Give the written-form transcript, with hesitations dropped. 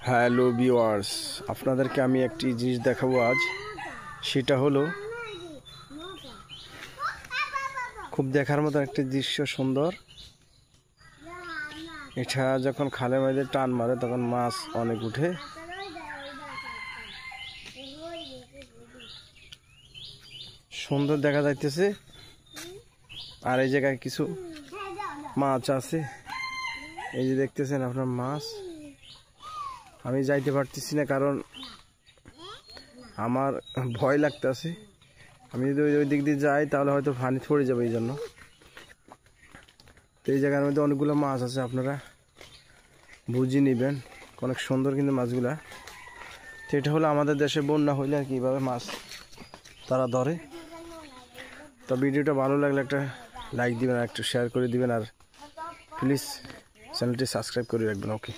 Hello viewers, আপনাদেরকে আমি একটি জিনিস দেখাবো আজ। সেটা হলো খুব দেখার মতো একটি দৃশ্য, সুন্দর। এটা যখন খালে মাঝে টান মারে তখন মাছ অনেক উঠে। সুন্দর দেখা যাইতেছে। আর এই জায়গায় কিছু মাছ আছে, এই যে দেখতেছেন আপনার মাছ। আমি যাইতে পারতেছি না কারণ আমার ভয় লাগতেছে। আমি যদি ওই দিক দিয়ে যাই তাহলে হয়তো পানি পড়ে যাবে, এই জন্য। তো এই জায়গার মধ্যে অনেকগুলো মাছ আছে, আপনারা বুঝে নেবেন। অনেক সুন্দর কিন্তু মাছগুলা। তো এটা হলো আমাদের দেশে বন্যা হইলে আর কিভাবে মাছ তারা ধরে। তো ভিডিওটা ভালো লাগলে একটা লাইক দিবেন, আর একটু শেয়ার করে দিবেন, আর প্লিজ চ্যানেলটি সাবস্ক্রাইব করে রাখবেন। ওকে।